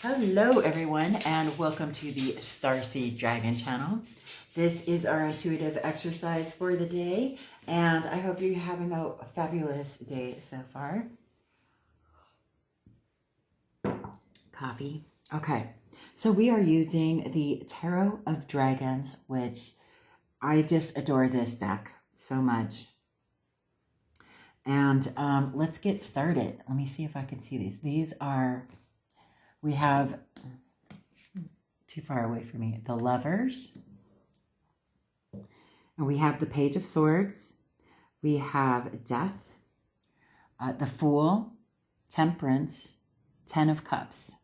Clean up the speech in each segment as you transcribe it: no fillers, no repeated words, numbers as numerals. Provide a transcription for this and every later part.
Hello everyone and welcome to the Starseed Dragon channel. This is our intuitive exercise for the day and I hope you're having a fabulous day so far. Coffee. Okay, so we are using the Tarot of Dragons, which I just adore this deck so much. And let's get started. Let me see if I can see these. We have, too far away from me, the Lovers. And we have the Page of Swords. We have Death, the Fool, Temperance, Ten of Cups.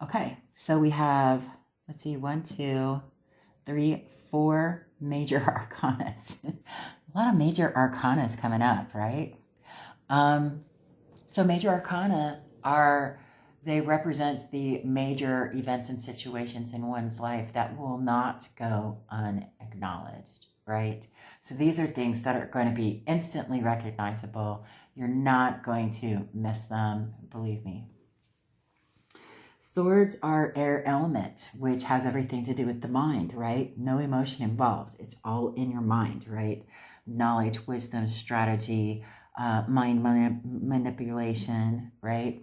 Okay, so we have, let's see, 1, 2, 3, 4 major arcanas. A lot of major arcanas coming up, right? So major arcana they represent the major events and situations in one's life that will not go unacknowledged, right? So these are things that are going to be instantly recognizable. You're not going to miss them, believe me. Swords are air element, which has everything to do with the mind, right? No emotion involved. It's all in your mind, right? Knowledge, wisdom, strategy, mind manipulation, right?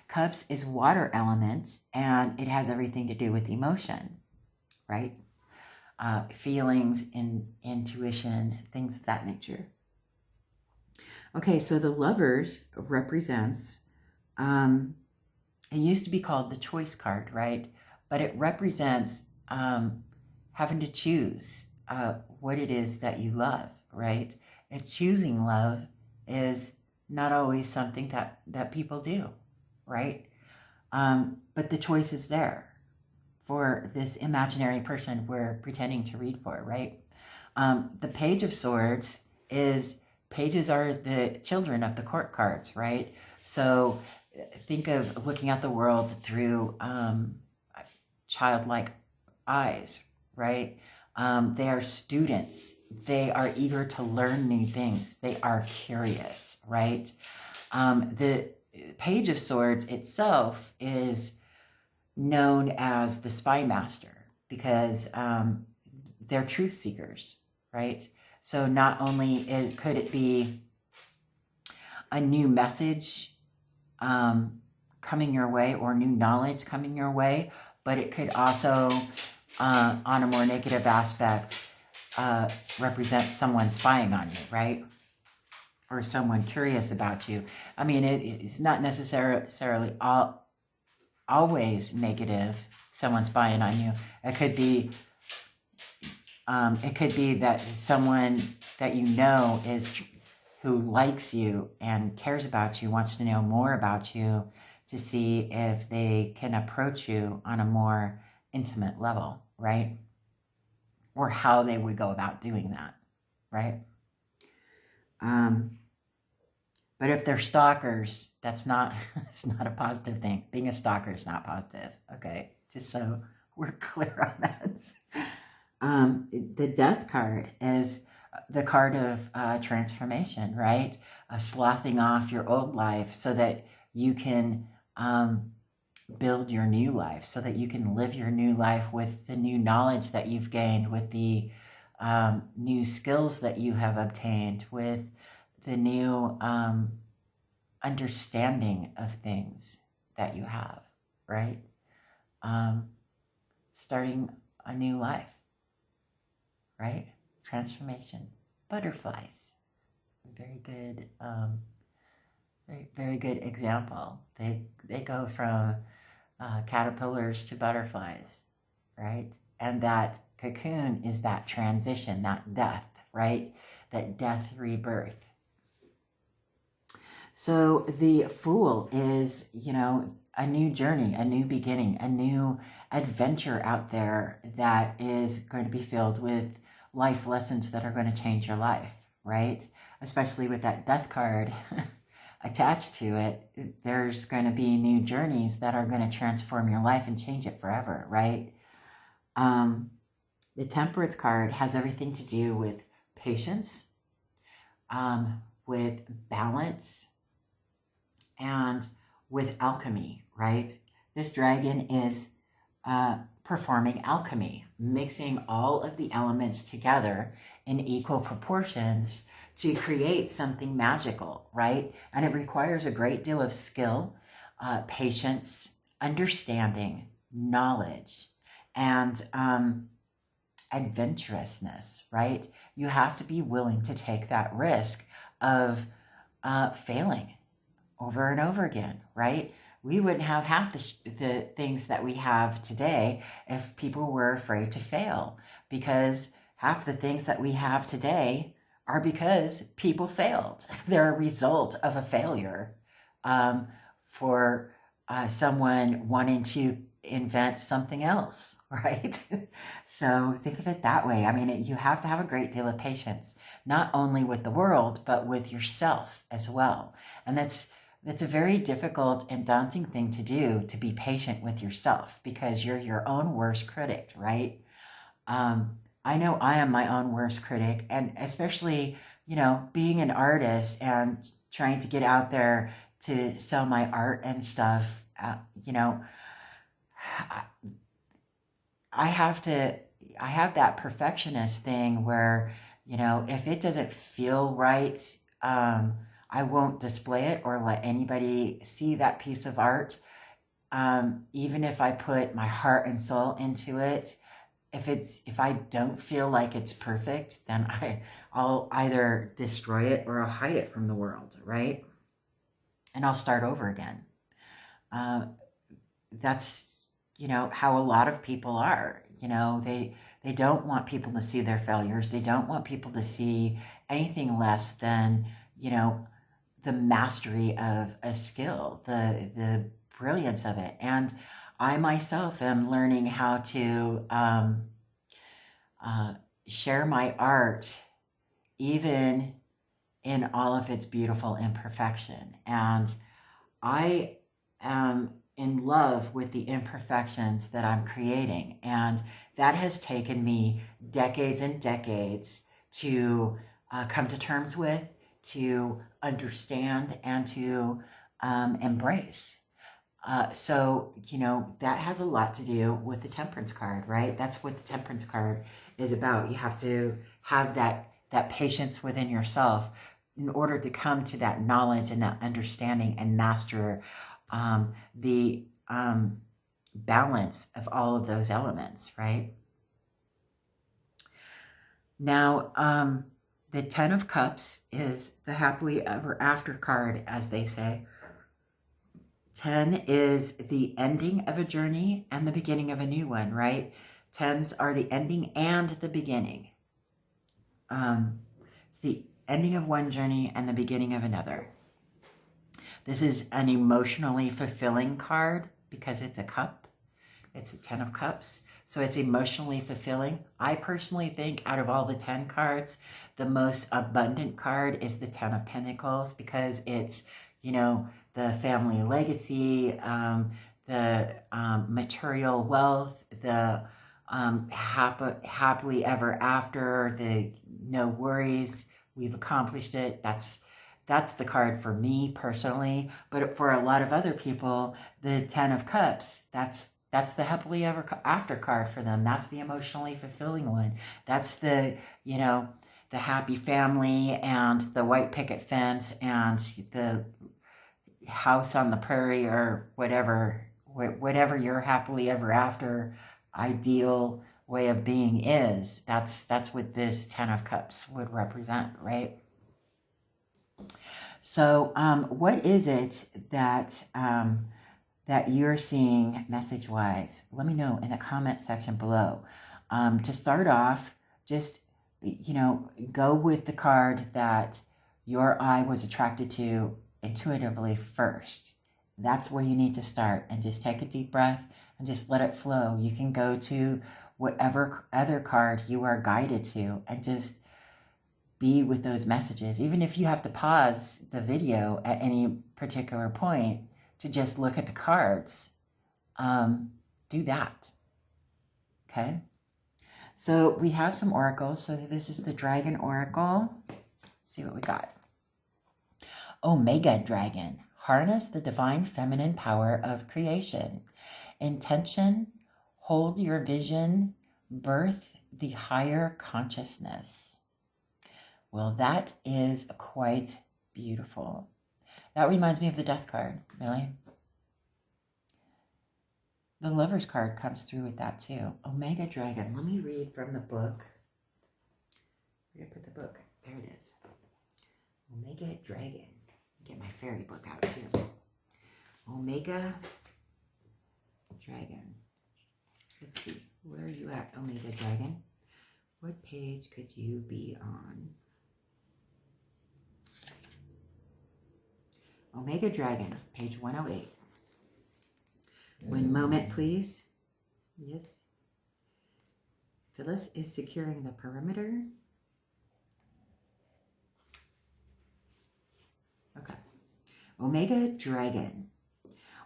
Cups is water element, and it has everything to do with emotion, right? Feelings, intuition, things of that nature. Okay, so the Lovers represents, it used to be called the choice card, right? But it represents having to choose what it is that you love, right? And choosing love is not always something that people do, right? But the choice is there for this imaginary person we're pretending to read for, right? The Page of Swords pages are the children of the court cards, right? So think of looking at the world through childlike eyes, right? They are students. They are eager to learn new things. They are curious, right? The Page of Swords itself is known as the spy master because they're truth seekers, right? So not only could it be a new message coming your way or new knowledge coming your way, but it could also, on a more negative aspect, represent someone spying on you, right? Or someone curious about you. I mean, it's not necessarily always negative, someone spying on you. It could be that someone that you know who likes you and cares about you, wants to know more about you to see if they can approach you on a more intimate level, right? Or how they would go about doing that, right? But if they're stalkers, it's not a positive thing. Being a stalker is not positive, okay? Just so we're clear on that. The Death card is the card of transformation, right? Sloughing off your old life so that you can build your new life, so that you can live your new life with the new knowledge that you've gained, with the new skills that you have obtained, with the new understanding of things that you have, right? Starting a new life, right? Transformation. Butterflies. Very good, very good example. They go from caterpillars to butterflies, right? And that cocoon is that transition, that death, right? That death rebirth. So the Fool is, a new journey, a new beginning, a new adventure out there that is going to be filled with life lessons that are going to change your life, right? Especially with that Death card attached to it, there's going to be new journeys that are going to transform your life and change it forever, right? The Temperance card has everything to do with patience, with balance, and with alchemy, right? This dragon is performing alchemy, mixing all of the elements together in equal proportions to create something magical, right? And it requires a great deal of skill, patience, understanding, knowledge, and adventurousness, right? You have to be willing to take that risk of failing over and over again, right? We wouldn't have half the things that we have today if people were afraid to fail, because half the things that we have today are because people failed. They're a result of a failure for someone wanting to invent something else, right? So think of it that way. I mean, you have to have a great deal of patience, not only with the world, but with yourself as well. And that's a very difficult and daunting thing to do, to be patient with yourself, because you're your own worst critic, right? I know I am my own worst critic, and especially, being an artist and trying to get out there to sell my art and stuff, I have that perfectionist thing where, if it doesn't feel right, I won't display it or let anybody see that piece of art. Even if I put my heart and soul into it, if I don't feel like it's perfect, then I'll either destroy it or I'll hide it from the world, right? And I'll start over again. That's, how a lot of people are. They don't want people to see their failures. They don't want people to see anything less than, the mastery of a skill, the brilliance of it. And I myself am learning how to share my art, even in all of its beautiful imperfection. And I am in love with the imperfections that I'm creating. And that has taken me decades and decades to come to terms with, to understand, and to embrace. So, that has a lot to do with the Temperance card, right? That's what the Temperance card is about. You have to have that patience within yourself in order to come to that knowledge and that understanding and master the balance of all of those elements, right? Now, the 10 of Cups is the happily ever after card, as they say. 10 is the ending of a journey and the beginning of a new one, right? 10s are the ending and the beginning. It's the ending of one journey and the beginning of another. This is an emotionally fulfilling card because it's a cup. It's a 10 of Cups. So it's emotionally fulfilling. I personally think out of all the 10 cards, the most abundant card is the 10 of Pentacles, because it's, the family legacy, the material wealth, the happily ever after, the no worries, we've accomplished it. That's the card for me personally. But for a lot of other people, the 10 of Cups, that's the happily ever after card for them. That's the emotionally fulfilling one. That's the, the happy family and the white picket fence and the house on the prairie, or whatever your happily ever after ideal way of being is. That's what this 10 of Cups would represent, right? So what is it that that you're seeing message-wise? Let me know in the comment section below. To start off, just, go with the card that your eye was attracted to intuitively first. That's where you need to start, and just take a deep breath and just let it flow. You can go to whatever other card you are guided to and just be with those messages. Even if you have to pause the video at any particular point to just look at the cards, do that. Okay? So we have some oracles. So this is the Dragon Oracle. Let's see what we got. Omega Dragon, Harness the divine feminine power of creation. Intention, hold your vision, birth the higher consciousness. Well, that is quite beautiful. That reminds me of the death card, really. The Lover's card comes through with that too. Omega Dragon. Let me read from the book. Where did I put the book? There it is. Omega Dragon. Get my fairy book out too. Omega Dragon. Let's see. Where are you at, Omega Dragon? What page could you be on? Omega Dragon, page 108. One moment, please. Yes. Phyllis is securing the perimeter. Okay. Omega Dragon.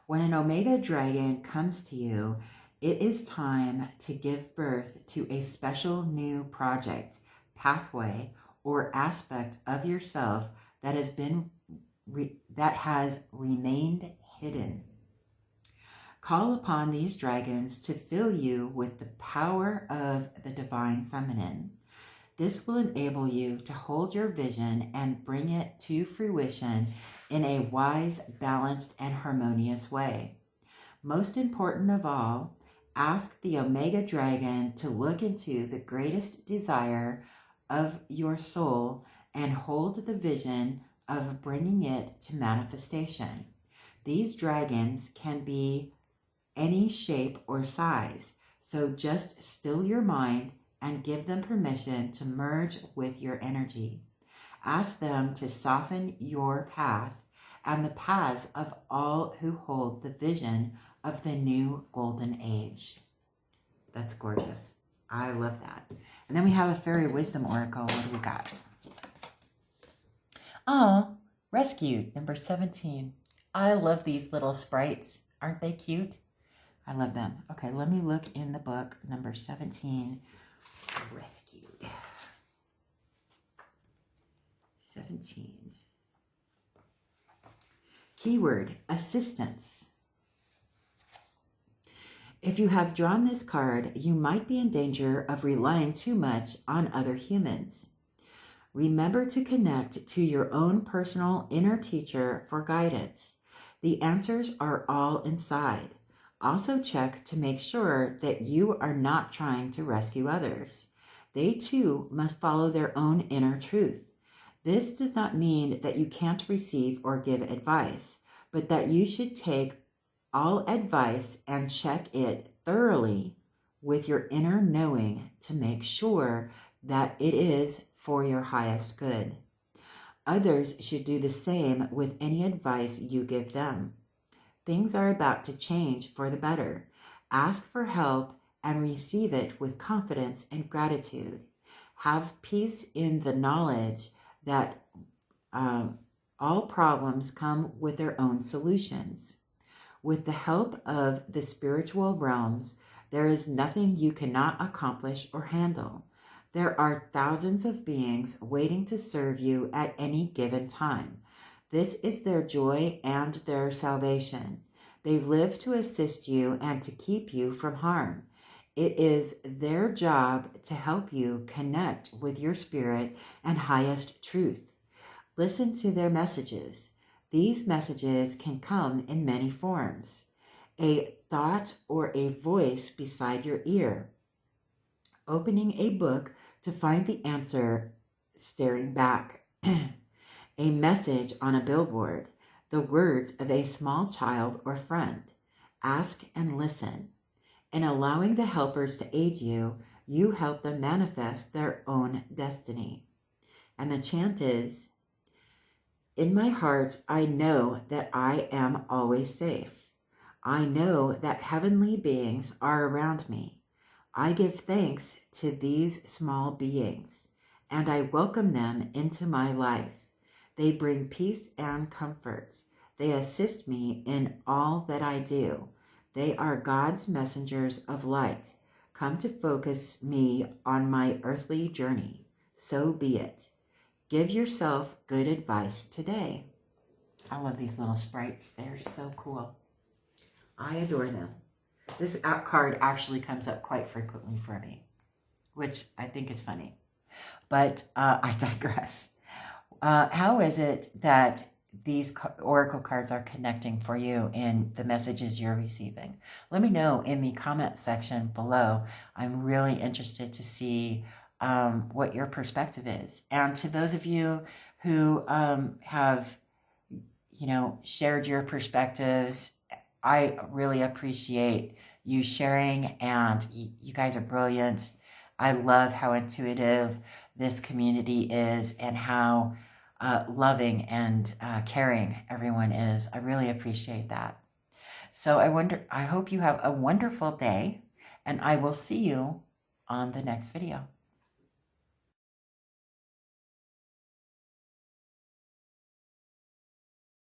When an Omega Dragon comes to you, it is time to give birth to a special new project, pathway, or aspect of yourself that has remained hidden. Call upon these dragons to fill you with the power of the divine feminine. This will enable you to hold your vision and bring it to fruition in a wise, balanced, and harmonious way. Most important of all, ask the Omega Dragon to look into the greatest desire of your soul and hold the vision of bringing it to manifestation. These dragons can be any shape or size, so just still your mind and give them permission to merge with your energy. Ask them to soften your path and the paths of all who hold the vision of the new golden age. That's gorgeous. I love that. And then we have a fairy wisdom oracle. What do we got? Oh, rescued, number 17. I love these little sprites. Aren't they cute? I love them. Okay, let me look in the book, number 17, rescued. 17. Keyword, assistance. If you have drawn this card, you might be in danger of relying too much on other humans. Remember to connect to your own personal inner teacher for guidance. The answers are all inside. Also check to make sure that you are not trying to rescue others. They too must follow their own inner truth. This does not mean that you can't receive or give advice, but that you should take all advice and check it thoroughly with your inner knowing to make sure that it is for your highest good. Others should do the same with any advice you give them. Things are about to change for the better. Ask for help and receive it with confidence and gratitude. Have peace in the knowledge that all problems come with their own solutions. With the help of the spiritual realms, there is nothing you cannot accomplish or handle. There are thousands of beings waiting to serve you at any given time. This is their joy and their salvation. They live to assist you and to keep you from harm. It is their job to help you connect with your spirit and highest truth. Listen to their messages. These messages can come in many forms. A thought or a voice beside your ear. Opening a book to find the answer staring back. A message on a billboard. The words of a small child or friend. Ask and listen. In allowing the helpers to aid you, you help them manifest their own destiny. And the chant is, in my heart, I know that I am always safe. I know that heavenly beings are around me. I give thanks to these small beings, and I welcome them into my life. They bring peace and comfort. They assist me in all that I do. They are God's messengers of light, come to focus me on my earthly journey. So be it. Give yourself good advice today. I love these little sprites. They're so cool. I adore them. This card actually comes up quite frequently for me, which I think is funny. But I digress. How is it that these oracle cards are connecting for you in the messages you're receiving? Let me know in the comment section below. I'm really interested to see what your perspective is. And to those of you who have, shared your perspectives, I really appreciate you sharing, and you guys are brilliant. I love how intuitive this community is and how loving and caring everyone is. I really appreciate that. So I hope you have a wonderful day, and I will see you on the next video.